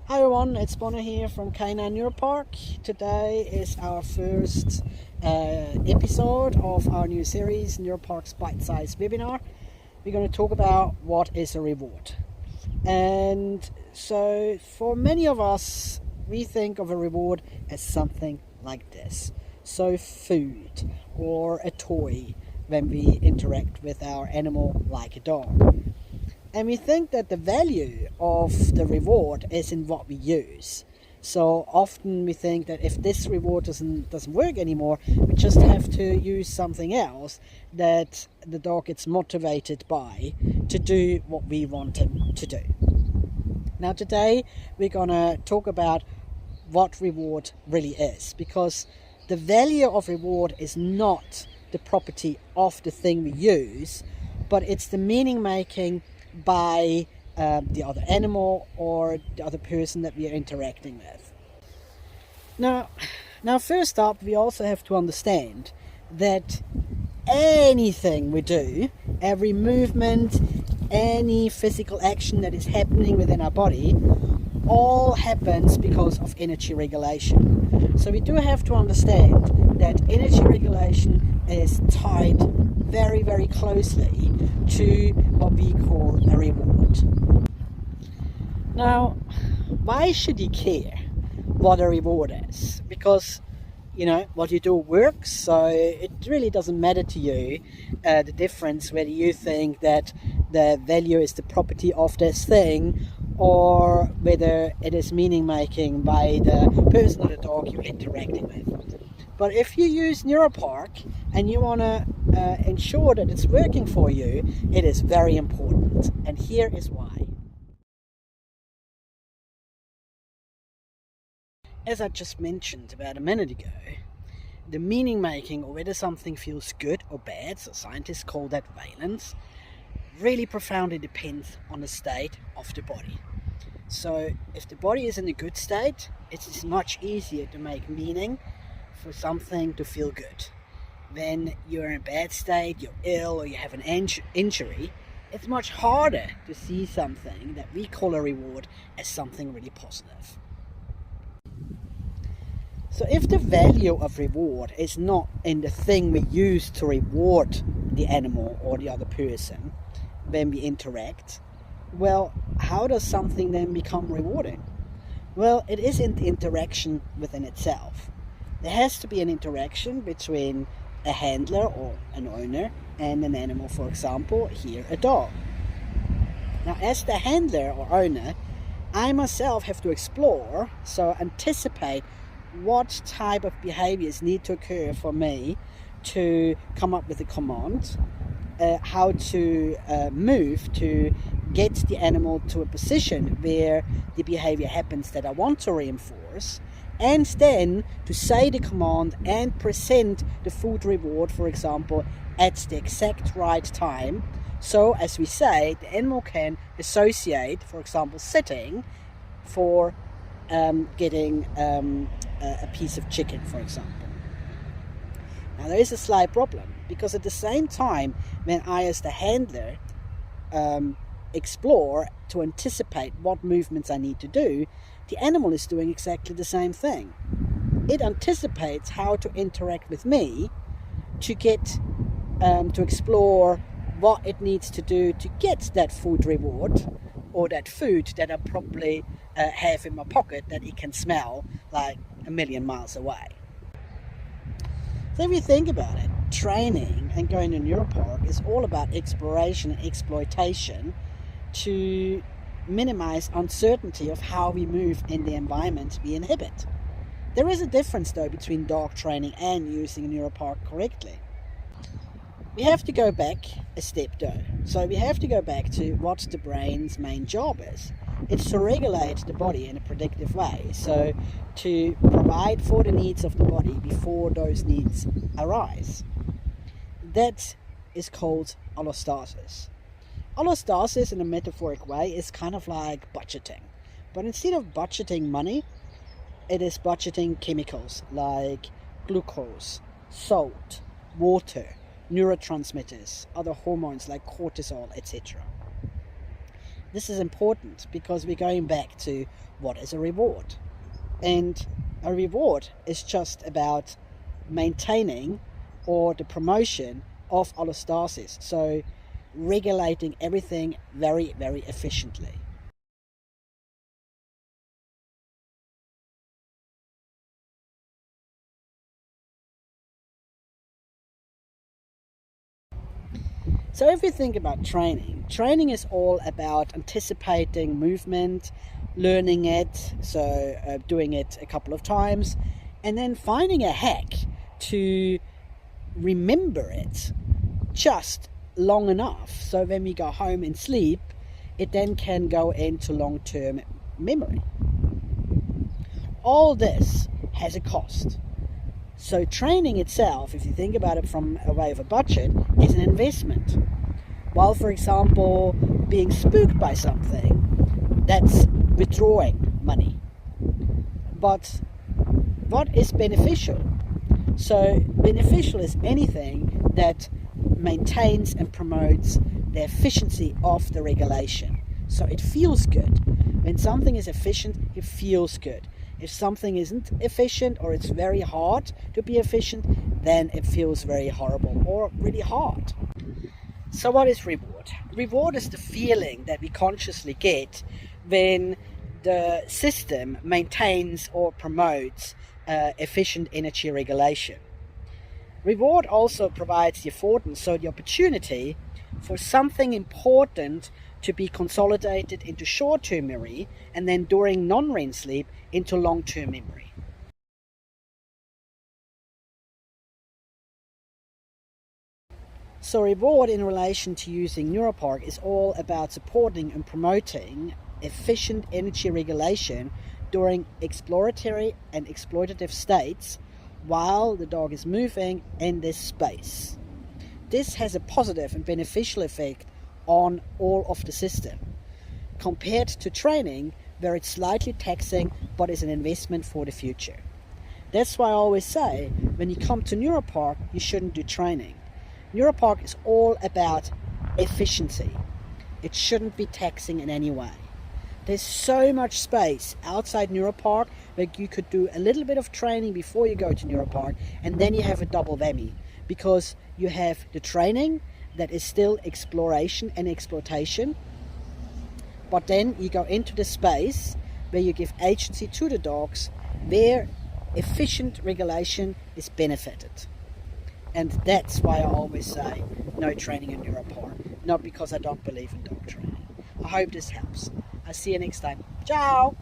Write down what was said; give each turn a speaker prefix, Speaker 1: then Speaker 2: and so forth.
Speaker 1: Hi everyone, it's Bonner here from Canine Neuropark. Today is our first episode of our new series, Neuropark's Bite-Sized Webinar. We're going to talk about what is a reward. And so for many of us, we think of a reward as something like this. So food or a toy when we interact with our animal like a dog. And we think that the value of the reward is in what we use. So often we think that if this reward doesn't work anymore, we just have to use something else that the dog gets motivated by to do what we want him to do. Now today we're gonna talk about what reward really is, because the value of reward is not the property of the thing we use, but it's the meaning making by the other animal or the other person that we are interacting with. Now first up, we also have to understand that anything we do, every movement, any physical action that is happening within our body, all happens because of energy regulation. So we do have to understand that energy regulation is tied very, very closely to what we call a reward. Now, why should you care what a reward is? Because, you know, what you do works, so it really doesn't matter to you the difference whether you think that the value is the property of this thing or whether it is meaning making by the person or the dog you're interacting with. But if you use Neuropark and you want to ensure that it's working for you, it is very important. And here is why. As I just mentioned about a minute ago, the meaning making, or whether something feels good or bad, so scientists call that valence, really profoundly depends on the state of the body. So if the body is in a good state, it is much easier to make meaning for something to feel good. When you're in a bad state, you're ill, or you have an injury, it's much harder to see something that we call a reward as something really positive. So if the value of reward is not in the thing we use to reward the animal or the other person when we interact, well, how does something then become rewarding? Well, it is in the interaction within itself. There has to be an interaction between a handler or an owner and an animal, for example, here a dog. Now, as the handler or owner, I myself have to explore, so anticipate what type of behaviors need to occur for me to come up with a command, how to move to get the animal to a position where the behavior happens that I want to reinforce, and then to say the command and present the food reward, for example, at the exact right time. So, as we say, the animal can associate, for example, sitting for getting a piece of chicken, for example. Now, there is a slight problem, because at the same time, when I, as the handler, explore to anticipate what movements I need to do, the animal is doing exactly the same thing. It anticipates how to interact with me to get to explore what it needs to do to get that food reward, or that food that I probably have in my pocket that it can smell like a million miles away. So if you think about it, training and going to Neuropark is all about exploration and exploitation to minimize uncertainty of how we move in the environment we inhabit. There is a difference though between dog training and using a Neuropark correctly. We have to go back a step though. So we have to go back to what the brain's main job is. It's to regulate the body in a predictive way, so to provide for the needs of the body before those needs arise. That is called allostasis. Allostasis in a metaphoric way is kind of like budgeting, but instead of budgeting money, it is budgeting chemicals like glucose, salt, water, neurotransmitters, other hormones like cortisol, etc. This is important because we're going back to what is a reward. And a reward is just about maintaining or the promotion of allostasis, so regulating everything very, very efficiently. So if you think about training, training is all about anticipating movement, learning it, so doing it a couple of times, and then finding a hack to remember it just long enough so when we go home and sleep, it then can go into long-term memory. All this has a cost. So training itself, if you think about it from a way of a budget, is an investment. While, for example, being spooked by something, that's withdrawing money. But what is beneficial? So beneficial is anything that maintains and promotes the efficiency of the regulation. So it feels good. When something is efficient, it feels good. If something isn't efficient or it's very hard to be efficient, then it feels very horrible or really hard. So what is reward? Reward is the feeling that we consciously get when the system maintains or promotes efficient energy regulation. Reward also provides the affordance, so the opportunity for something important to be consolidated into short-term memory and then during non-REM sleep into long-term memory. So reward in relation to using R.E.W.A.R.D is all about supporting and promoting efficient energy regulation during exploratory and exploitative states while the dog is moving in this space. This has a positive and beneficial effect on all of the system, compared to training where it's slightly taxing but is an investment for the future. That's why I always say, when you come to R.E.W.A.R.D, you shouldn't do training. R.E.W.A.R.D is all about efficiency. It shouldn't be taxing in any way. There's so much space outside R.E.W.A.R.D where you could do a little bit of training before you go to R.E.W.A.R.D, and then you have a double whammy, because you have the training that is still exploration and exploitation, but then you go into the space where you give agency to the dogs, where efficient regulation is benefited. And that's why I always say no training in R.E.W.A.R.D, not because I don't believe in dog training. I hope this helps. I'll see you next time. Ciao!